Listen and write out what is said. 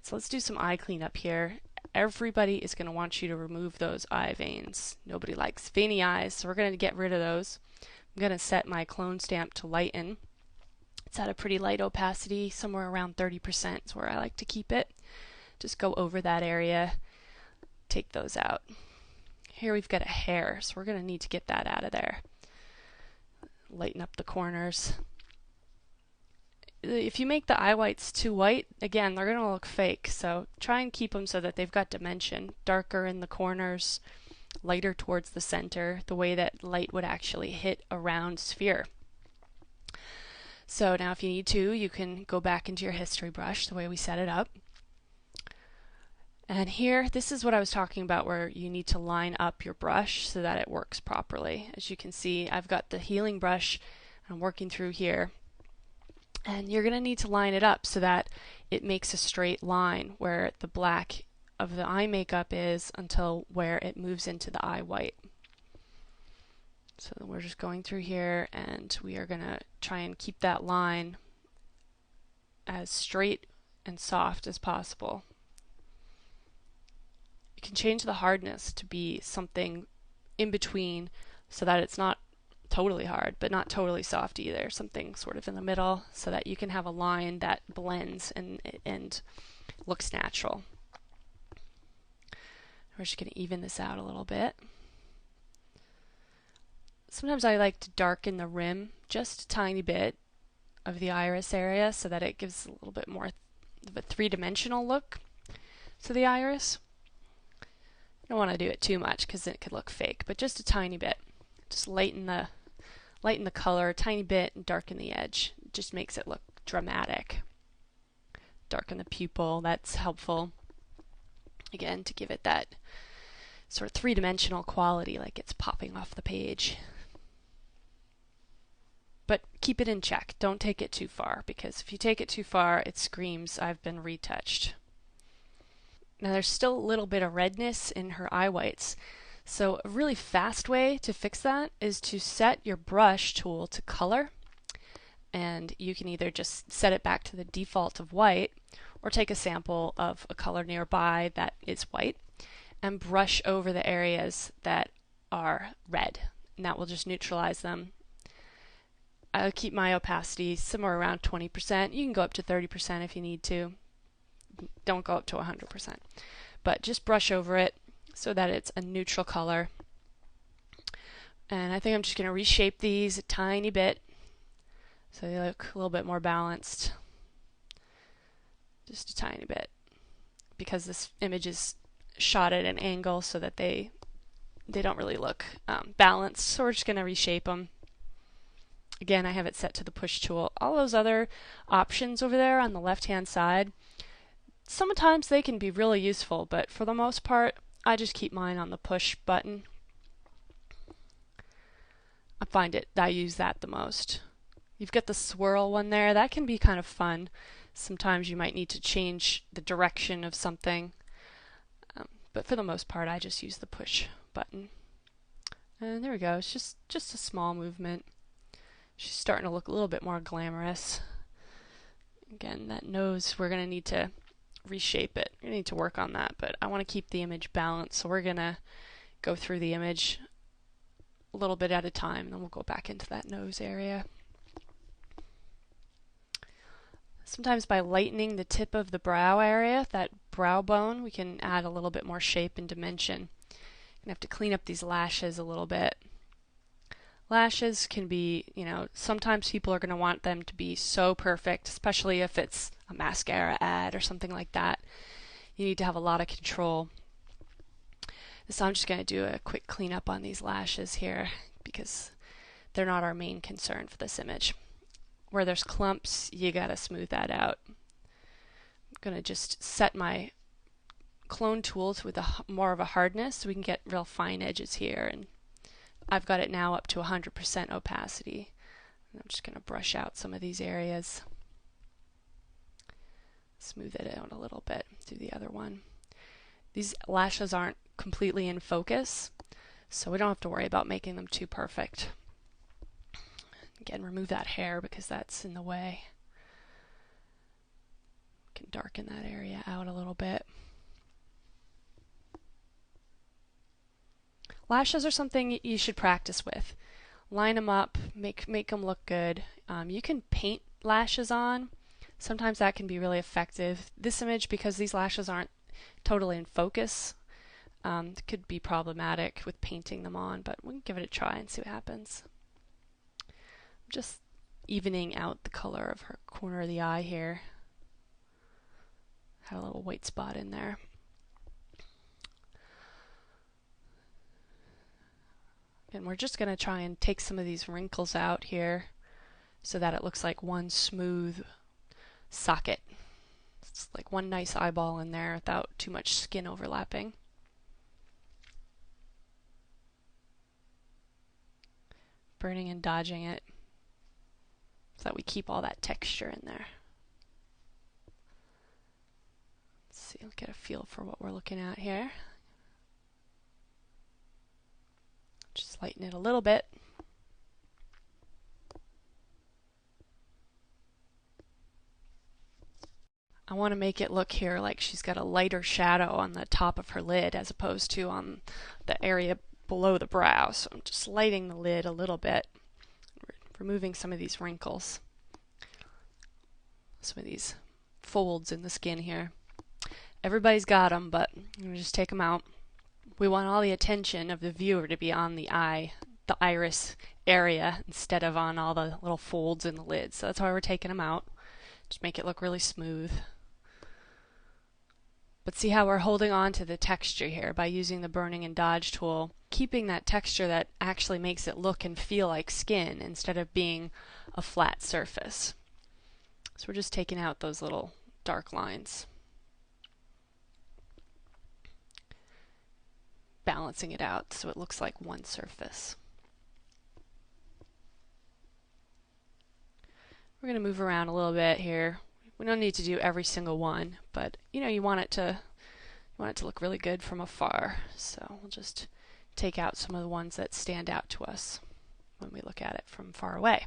Alright, so let's do some eye cleanup here. Everybody is going to want you to remove those eye veins. Nobody likes veiny eyes, so we're going to get rid of those. I'm going to set my clone stamp to lighten. It's at a pretty light opacity, somewhere around 30% is where I like to keep it. Just go over that area, take those out. Here we've got a hair, so we're going to need to get that out of there. Lighten up the corners. If you make the eye whites too white, again, they're going to look fake, so try and keep them so that they've got dimension. Darker in the corners, lighter towards the center, the way that light would actually hit a round sphere. So now if you need to, you can go back into your history brush the way we set it up. And here, this is what I was talking about, where you need to line up your brush so that it works properly. As you can see, I've got the healing brush I'm working through here. And you're going to need to line it up so that it makes a straight line where the black of the eye makeup is until where it moves into the eye white. So we're just going through here and we are going to try and keep that line as straight and soft as possible. You can change the hardness to be something in between so that it's not totally hard, but not totally soft either. Something sort of in the middle so that you can have a line that blends and looks natural. We're just going to even this out a little bit. Sometimes I like to darken the rim just a tiny bit of the iris area so that it gives a little bit more of a three-dimensional look to the iris. You don't want to do it too much because it could look fake, but just a tiny bit. Just lighten the color a tiny bit and darken the edge. It just makes it look dramatic. Darken the pupil, that's helpful. Again, to give it that sort of three-dimensional quality, like it's popping off the page. But keep it in check. Don't take it too far, because if you take it too far, it screams, "I've been retouched." Now there's still a little bit of redness in her eye whites. So a really fast way to fix that is to set your brush tool to color, and you can either just set it back to the default of white or take a sample of a color nearby that is white and brush over the areas that are red, and that will just neutralize them. I'll keep my opacity somewhere around 20%. You can go up to 30% if you need to. Don't go up to 100%, but just brush over it so that it's a neutral color. And I think I'm just going to reshape these a tiny bit so they look a little bit more balanced. Just a tiny bit, because this image is shot at an angle so that they don't really look balanced. So we're just going to reshape them. Again, I have it set to the push tool. All those other options over there on the left-hand side, sometimes they can be really useful, but for the most part, I just keep mine on the push button. I find I use that the most. You've got the swirl one there. That can be kind of fun. Sometimes you might need to change the direction of something. But for the most part, I just use the push button. And there we go. It's just a small movement. She's starting to look a little bit more glamorous. Again, that nose, we're going to need to reshape it. We're going to need to work on that, but I want to keep the image balanced, so we're going to go through the image a little bit at a time, and then we'll go back into that nose area. Sometimes by lightening the tip of the brow area, that brow bone, we can add a little bit more shape and dimension. I'm going to have to clean up these lashes a little bit. Lashes can be, sometimes people are going to want them to be so perfect, especially if it's a mascara ad or something like that. You need to have a lot of control. So I'm just going to do a quick cleanup on these lashes here because they're not our main concern for this image. Where there's clumps, you got to smooth that out. I'm going to just set my clone tools with more of a hardness so we can get real fine edges here, and I've got it now up to 100% opacity. And I'm just going to brush out some of these areas. Smooth it out a little bit. Do the other one. These lashes aren't completely in focus, so we don't have to worry about making them too perfect. Again, remove that hair because that's in the way. can darken that area out a little bit. Lashes are something you should practice with. Line them up, make them look good. You can paint lashes on. Sometimes that can be really effective. This image, because these lashes aren't totally in focus, could be problematic with painting them on, but we can give it a try and see what happens. I'm just evening out the color of her corner of the eye here. Had a little white spot in there. And we're just going to try and take some of these wrinkles out here so that it looks like one smooth socket. It's like one nice eyeball in there without too much skin overlapping. Burning and dodging it so that we keep all that texture in there. Let's see, we'll get a feel for what we're looking at here. Just lighten it a little bit. I want to make it look here like she's got a lighter shadow on the top of her lid as opposed to on the area below the brow. So I'm just lighting the lid a little bit, removing some of these wrinkles, some of these folds in the skin here. Everybody's got them, but I'm going to just take them out. We want all the attention of the viewer to be on the eye, the iris area, instead of on all the little folds in the lid. So that's why we're taking them out. Just make it look really smooth. But see how we're holding on to the texture here by using the burning and dodge tool, keeping that texture that actually makes it look and feel like skin instead of being a flat surface. So we're just taking out those little dark lines. Balancing it out so it looks like one surface. We're going to move around a little bit here. We don't need to do every single one, but you want it to look really good from afar. So we'll just take out some of the ones that stand out to us when we look at it from far away.